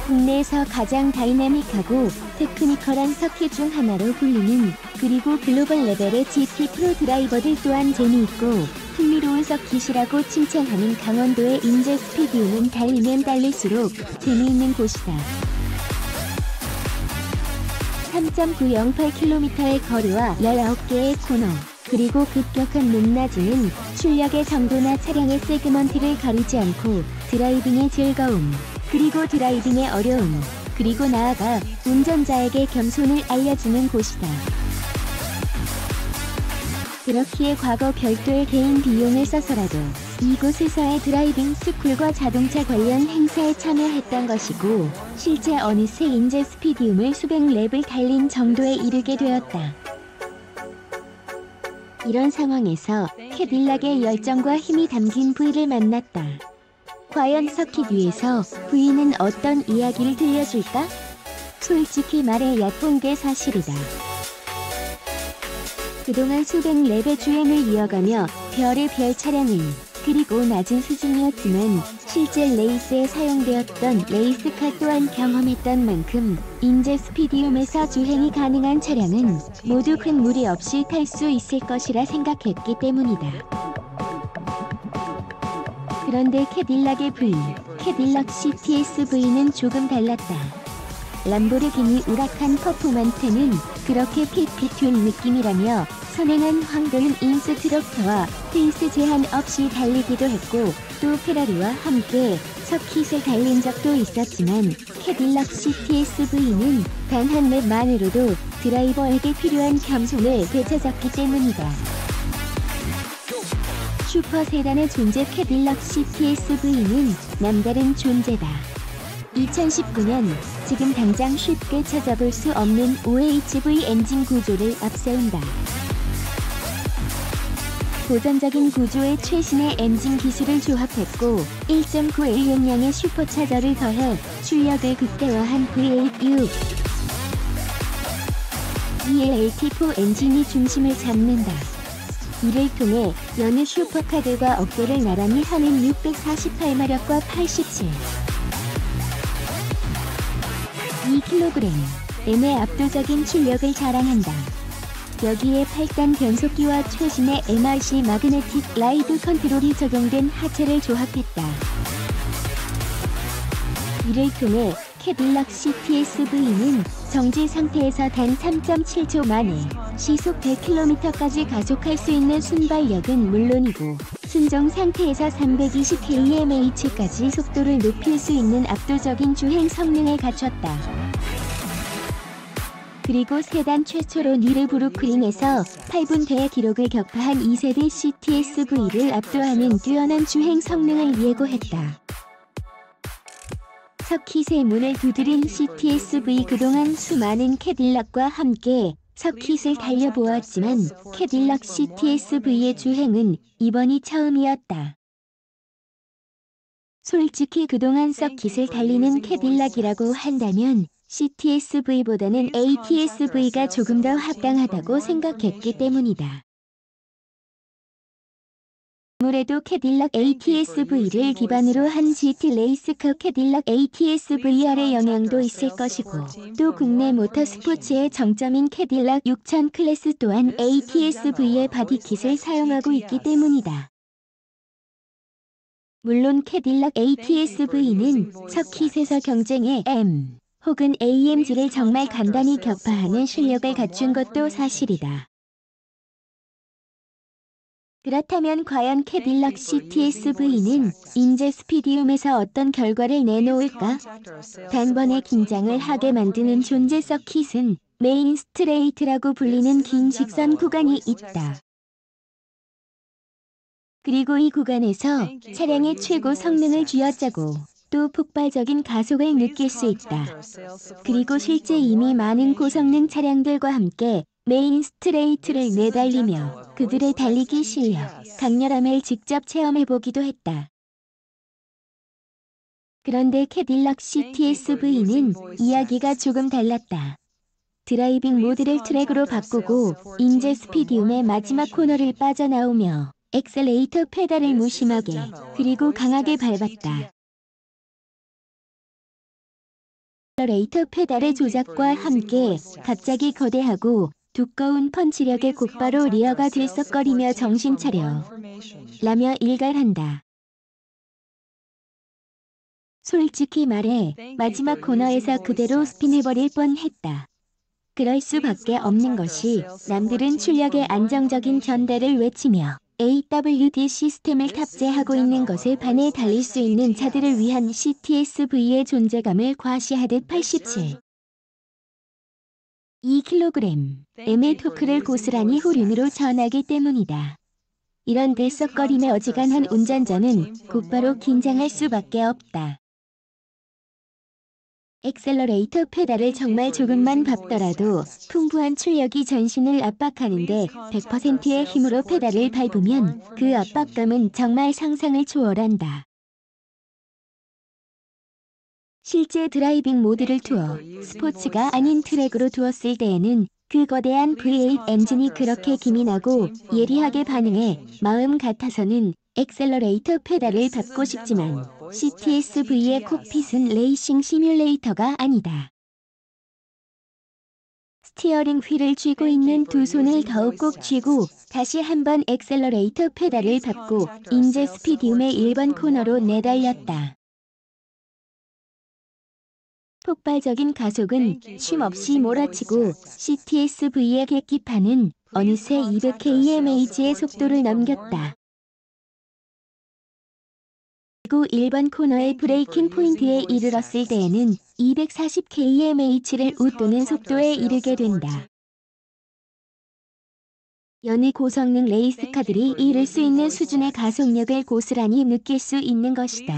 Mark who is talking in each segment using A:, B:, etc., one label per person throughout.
A: 국내에서 가장 다이내믹하고 테크니컬한 서킷 중 하나로 불리는, 그리고 글로벌 레벨의 GT 프로 드라이버들 또한 재미있고 흥미로운 서킷이라고 칭찬하는 강원도의 인제 스피디움은 달리면 달릴수록 재미있는 곳이다. 3.908km의 거리와 19개의 코너, 그리고 급격한 높낮이는 출력의 정도나 차량의 세그먼트를 가리지 않고 드라이빙의 즐거움, 그리고 드라이빙의 어려움, 그리고 나아가 운전자에게 겸손을 알려주는 곳이다. 그렇기에 과거 별도의 개인 비용을 써서라도 이곳에서의 드라이빙 스쿨과 자동차 관련 행사에 참여했던 것이고, 실제 어느새 인제 스피디움을 수백 랩을 달린 정도에 이르게 되었다. 이런 상황에서 캐딜락의 열정과 힘이 담긴 V를 만났다. 과연 서킷 위에서 V는 어떤 이야기를 들려줄까? 솔직히 말해 얕본 게 사실이다. 그동안 수백 랩의 주행을 이어가며 별의 별 차량을, 그리고 낮은 수준이었지만 실제 레이스에 사용되었던 레이스카 또한 경험했던 만큼 인제 스피디움에서 주행이 가능한 차량은 모두 큰 무리 없이 탈 수 있을 것이라 생각했기 때문이다. 그런데 캐딜락의 V, 캐딜락 CTS-V는 조금 달랐다. 람보르기니 우라칸 퍼포먼테는 그렇게 핏핏 튠 느낌이라며 선행한 황금 인스 트럭터와 페이스 제한 없이 달리기도 했고, 또 페라리와 함께 서킷을 달린 적도 있었지만 캐딜락 CTS-V는 단 한 랩만으로도 드라이버에게 필요한 겸손을 되찾았기 때문이다. 슈퍼 세단의 존재 캐딜락 CTS-V는 남다른 존재다. 2019년, 지금 당장 쉽게 찾아볼 수 없는 OHV 엔진 구조를 앞세운다. 고전적인 구조의 최신의 엔진 기술을 조합했고 1.9L 용량의 슈퍼차저를 더해 출력을 극대화한 V8U ELAT4 엔진이 중심을 잡는다. 이를 통해 여느 슈퍼카들과 어깨를 나란히 하는 648마력과 87.2kg의 압도적인 출력을 자랑한다. 여기에 8단 변속기와 최신의 MRC 마그네틱 라이드 컨트롤이 적용된 하체를 조합했다. 이를 통해 캐딜락 CTS-V는 정지 상태에서 단 3.7초 만에 시속 100km까지 가속할 수 있는 순발력은 물론이고, 순정 상태에서 320km/h까지 속도를 높일 수 있는 압도적인 주행 성능을 갖췄다. 그리고 세단 최초로 니르부르크링에서 8분대의 기록을 격파한 2세대 CTS-V를 압도하는 뛰어난 주행 성능을 예고했다. 서킷의 문을 두드린 CTS-V. 그동안 수많은 캐딜락과 함께 서킷을 달려보았지만 캐딜락 CTS-V의 주행은 이번이 처음이었다. 솔직히 그동안 서킷을 달리는 캐딜락이라고 한다면 CTS-V보다는 ATS-V가 조금 더 합당하다고 생각했기 때문이다. 아무래도 캐딜락 ATS-V를 기반으로 한 GT 레이스카 캐딜락 ATS-VR의 영향도 있을 것이고, 또 국내 모터스포츠의 정점인 캐딜락 6000 클래스 또한 ATS-V의 바디킷을 사용하고 있기 때문이다. 물론 캐딜락 ATS-V는 서킷에서 경쟁의 M 혹은 AMG를 정말 간단히 격파하는 실력을 갖춘 것도 사실이다. 그렇다면 과연 캐딜락 CTS-V는 인제 스피디움에서 어떤 결과를 내놓을까? 단번에 긴장을 하게 만드는 존재 서킷은 메인 스트레이트라고 불리는 긴 직선 구간이 있다. 그리고 이 구간에서 차량의 최고 성능을 쥐어짜고 또 폭발적인 가속을 느낄 수 있다. 그리고 실제 이미 많은 고성능 차량들과 함께 메인 스트레이트를 내달리며 그들의 달리기 실력, 강렬함을 직접 체험해보기도 했다. 그런데 캐딜락 CTS-V는 이야기가 조금 달랐다. 드라이빙 모드를 트랙으로 바꾸고 인제 스피디움의 마지막 코너를 빠져나오며 엑셀레이터 페달을 무심하게 그리고 강하게 밟았다. 액셀러레이터 페달의 조작과 함께 갑자기 거대하고 두꺼운 펀치력의 곧바로 리어가 들썩거리며 정신 차려 라며 일갈한다. 솔직히 말해 마지막 코너에서 그대로 스핀해버릴 뻔했다. 그럴 수밖에 없는 것이 남들은 출력의 안정적인 전달을 외치며 AWD 시스템을 탑재하고 있는 것에 반해 달릴 수 있는 자들을 위한 CTS-V의 존재감을 과시하듯 87. 2kg의 토크를 고스란히 후륜으로 전하기 때문이다. 이런 들썩거림에 어지간한 운전자는 곧바로 긴장할 수밖에 없다. 액셀러레이터 페달을 정말 조금만 밟더라도 풍부한 출력이 전신을 압박하는데 100%의 힘으로 페달을 밟으면 그 압박감은 정말 상상을 초월한다. 실제 드라이빙 모드를 투어, 스포츠가 아닌 트랙으로 두었을 때에는 그 거대한 V8 엔진이 그렇게 기민하고 예리하게 반응해 마음 같아서는 액셀러레이터 페달을 밟고 싶지만 CTS-V의 콕핏은 레이싱 시뮬레이터가 아니다. 스티어링 휠을 쥐고 있는 두 손을 더욱 꼭 쥐고 다시 한번 액셀러레이터 페달을 밟고 인제 스피디움의 1번 코너로 내달렸다. 폭발적인 가속은 쉼없이 몰아치고 CTS-V의 계기판은 어느새 200km/h의 속도를 넘겼다. 그리고 1번 코너의 브레이킹 포인트에 이르렀을 때에는 240km/h를 웃도는 속도에 이르게 된다. 여느 고성능 레이스카들이 이룰 수 있는 수준의 가속력을 고스란히 느낄 수 있는 것이다.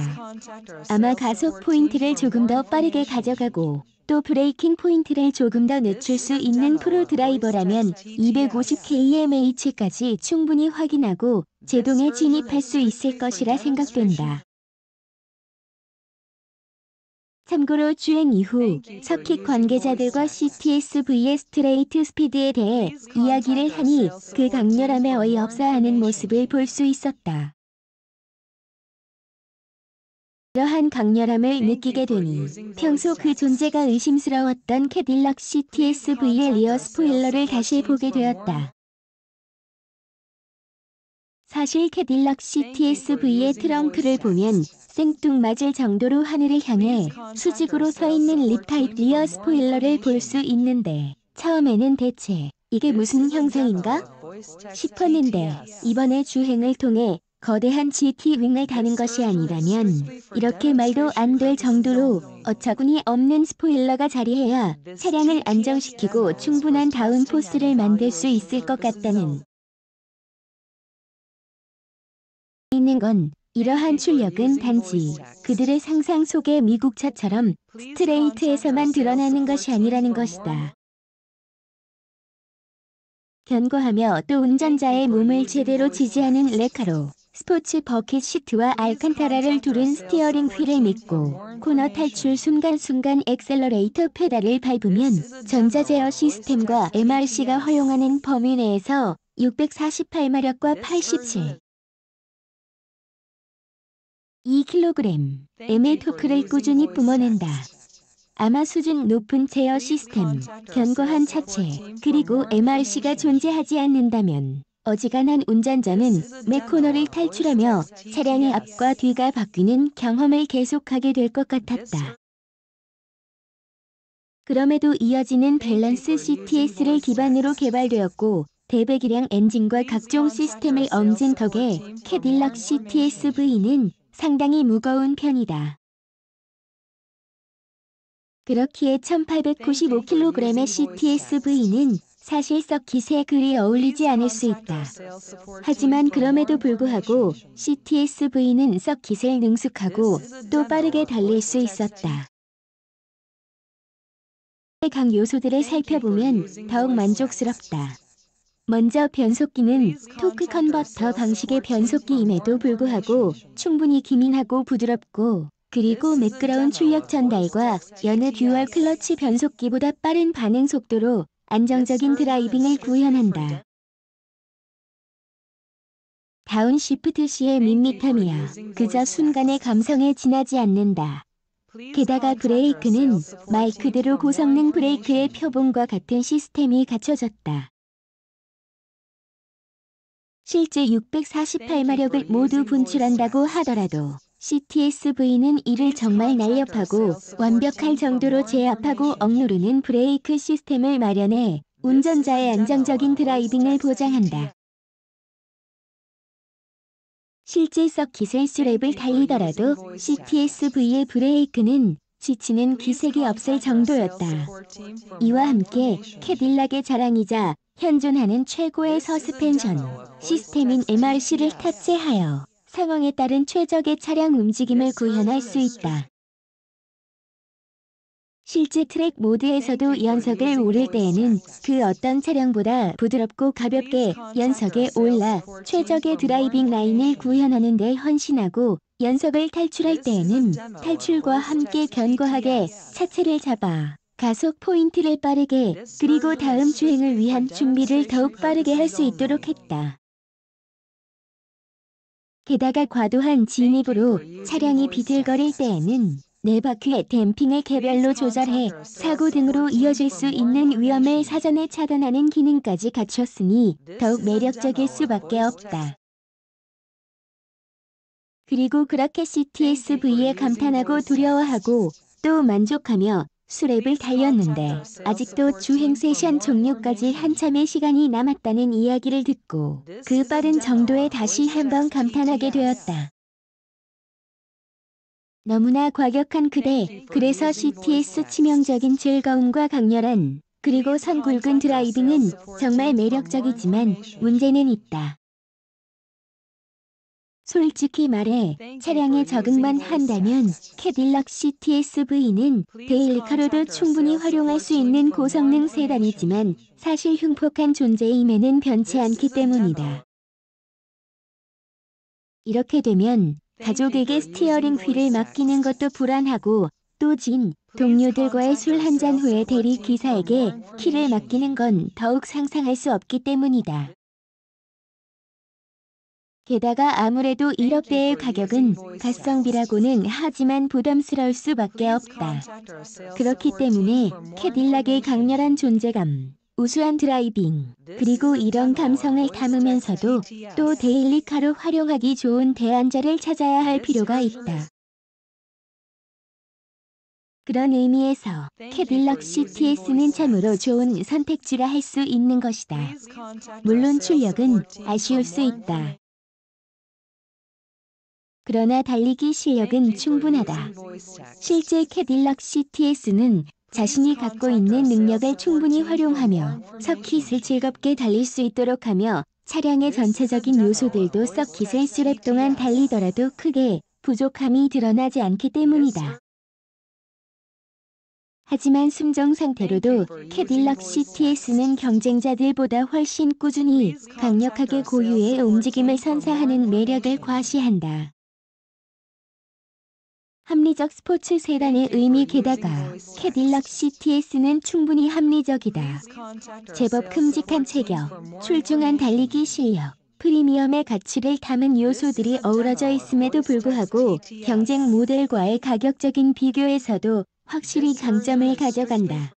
A: 아마 가속 포인트를 조금 더 빠르게 가져가고 또 브레이킹 포인트를 조금 더 늦출 수 있는 프로 드라이버라면 250km/h까지 충분히 확인하고 제동에 진입할 수 있을 것이라 생각된다. 참고로 주행 이후 서킷 관계자들과 CTS-V의 스트레이트 스피드에 대해 이야기를 하니 그 강렬함에 어이없어하는 모습을 볼 수 있었다. 이러한 강렬함을 느끼게 되니 평소 그 존재가 의심스러웠던 캐딜락 CTS-V의 리어 스포일러를 다시 보게 되었다. 사실 캐딜락 CTS-V의 트렁크를 보면 생뚱맞을 정도로 하늘을 향해 수직으로 서 있는 립타입 리어 스포일러를 볼 수 있는데 처음에는 대체 이게 무슨 형상인가 싶었는데 이번에 주행을 통해 거대한 GT-윙을 다는 것이 아니라면 이렇게 말도 안 될 정도로 어처구니 없는 스포일러가 자리해야 차량을 안정시키고 충분한 다운포스를 만들 수 있을 것 같다는 있는 건 이러한 출력은 단지 그들의 상상 속의 미국차처럼 스트레이트에서만 드러나는 것이 아니라는 것이다. 견고하며 또 운전자의 몸을 제대로 지지하는 레카로 스포츠 버킷 시트와 알칸타라를 두른 스티어링 휠을 믿고 코너 탈출 순간순간 액셀러레이터 페달을 밟으면 전자제어 시스템과 MRC가 허용하는 범위 내에서 648마력과 87 2kg의 토크를 꾸준히 뿜어낸다. 아마 수준 높은 제어 시스템, 견고한 차체, 그리고 MRC가 존재하지 않는다면 어지간한 운전자는 매 코너를 탈출하며 차량의 앞과 뒤가 바뀌는 경험을 계속하게 될 것 같았다. 그럼에도 이어지는 밸런스 CTS를 기반으로 개발되었고 대배기량 엔진과 각종 시스템을 얹은 덕에 캐딜락 CTS-V는 상당히 무거운 편이다. 그렇기에 1895kg의 CTS-V는 사실 서킷에 그리 어울리지 않을 수 있다. 하지만 그럼에도 불구하고 CTS-V는 서킷을 능숙하고 또 빠르게 달릴 수 있었다. 각 요소들을 살펴보면 더욱 만족스럽다. 먼저 변속기는 토크 컨버터 방식의 변속기임에도 불구하고 충분히 기민하고 부드럽고 그리고 매끄러운 출력 전달과 여느 듀얼 클러치 변속기보다 빠른 반응 속도로 안정적인 드라이빙을 구현한다. 다운시프트 시의 밋밋함이야 그저 순간의 감성에 지나지 않는다. 게다가 브레이크는 말 그대로 고성능 브레이크의 표본과 같은 시스템이 갖춰졌다. 실제 648마력을 모두 분출한다고 하더라도 CTS-V는 이를 정말 날렵하고 완벽할 정도로 제압하고 억누르는 브레이크 시스템을 마련해 운전자의 안정적인 드라이빙을 보장한다. 실제 서킷을 수랩을 달리더라도 CTS-V의 브레이크는 지치는 기색이 없을 정도였다. 이와 함께 캐딜락의 자랑이자 현존하는 최고의 서스펜션 시스템인 MRC를 탑재하여 상황에 따른 최적의 차량 움직임을 구현할 수 있다. 실제 트랙 모드에서도 연석을 오를 때에는 그 어떤 차량보다 부드럽고 가볍게 연석에 올라 최적의 드라이빙 라인을 구현하는 데 헌신하고 연석을 탈출할 때에는 탈출과 함께 견고하게 차체를 잡아 가속 포인트를 빠르게 그리고 다음 주행을 위한 준비를 더욱 빠르게 할 수 있도록 했다. 게다가 과도한 진입으로 차량이 비틀거릴 때에는 네 바퀴의 댐핑을 개별로 조절해 사고 등으로 이어질 수 있는 위험을 사전에 차단하는 기능까지 갖췄으니 더욱 매력적일 수밖에 없다. 그리고 그렇게 CTS-V에 감탄하고 두려워하고 또 만족하며 수랩을 달렸는데 아직도 주행 세션 종료까지 한참의 시간이 남았다는 이야기를 듣고 그 빠른 정도에 다시 한번 감탄하게 되었다. 너무나 과격한 그대, 그래서 CTS 치명적인 즐거움과 강렬한 그리고 선 굵은 드라이빙은 정말 매력적이지만 문제는 있다. 솔직히 말해 차량에 적응만 한다면 캐딜락 CTS-V는 데일리카로도 충분히 활용할 수 있는 고성능 세단이지만 사실 흉폭한 존재임에는 변치 않기 때문이다. 이렇게 되면 가족에게 스티어링 휠을 맡기는 것도 불안하고 또 동료들과의 술 한잔 후에 대리 기사에게 키를 맡기는 건 더욱 상상할 수 없기 때문이다. 게다가 아무래도 1억대의 가격은 가성비라고는 하지만 부담스러울 수밖에 없다. 그렇기 때문에 캐딜락의 강렬한 존재감, 우수한 드라이빙, 그리고 이런 감성을 담으면서도 또 데일리카로 활용하기 좋은 대안자를 찾아야 할 필요가 있다. 그런 의미에서 캐딜락 CTS는 참으로 좋은 선택지라 할 수 있는 것이다. 물론 출력은 아쉬울 수 있다. 그러나 달리기 실력은 충분하다. 실제 캐딜락 CTS는 자신이 갖고 있는 능력을 충분히 활용하며 서킷을 즐겁게 달릴 수 있도록 하며 차량의 전체적인 요소들도 서킷을 수랩 동안 달리더라도 크게 부족함이 드러나지 않기 때문이다. 하지만 순정 상태로도 캐딜락 CTS는 경쟁자들보다 훨씬 꾸준히 강력하게 고유의 움직임을 선사하는 매력을 과시한다. 합리적 스포츠 세단의 의미 게다가 캐딜락 CTS는 충분히 합리적이다. 제법 큼직한 체격, 출중한 달리기 실력, 프리미엄의 가치를 담은 요소들이 어우러져 있음에도 불구하고 경쟁 모델과의 가격적인 비교에서도 확실히 강점을 가져간다.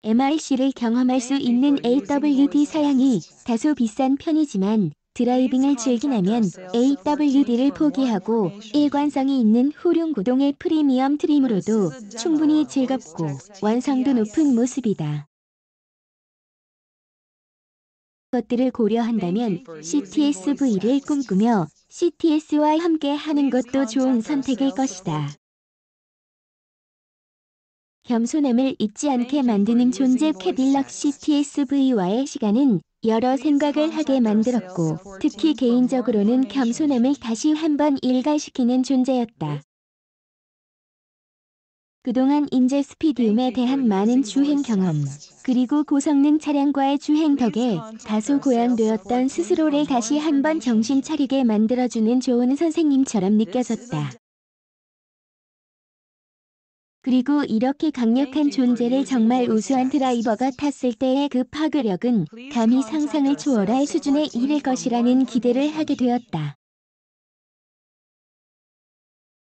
A: MRC를 경험할 수 있는 AWD 사양이 다소 비싼 편이지만 드라이빙을 즐기려면 AWD를 포기하고 일관성이 있는 후륜 구동의 프리미엄 트림으로도 충분히 즐겁고 완성도 높은 모습이다. 것들을 고려한다면 CTS-V를 꿈꾸며 CTS와 함께 하는 것도 좋은 선택일 것이다. 겸손함을 잊지 않게 만드는 존재 캐딜락 CTS-V와의 시간은 여러 생각을 하게 만들었고 특히 개인적으로는 겸손함을 다시 한번 일가시키는 존재였다. 그동안 인제 스피디움에 대한 많은 주행 경험, 그리고 고성능 차량과의 주행 덕에 다소 고양되었던 스스로를 다시 한번 정신 차리게 만들어주는 좋은 선생님처럼 느껴졌다. 그리고 이렇게 강력한 존재를 정말 우수한 드라이버가 탔을 때의 그 파괴력은 감히 상상을 초월할 수준에 이를 것이라는 기대를 하게 되었다.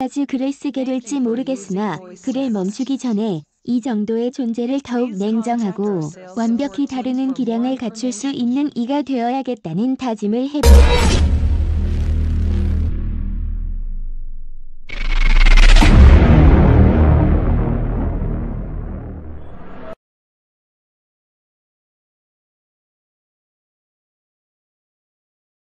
A: 자주 글을 쓰게 될지 모르겠으나 글을 멈추기 전에 이 정도의 존재를 더욱 냉정하고 완벽히 다루는 기량을 갖출 수 있는 이가 되어야겠다는 다짐을 해본다.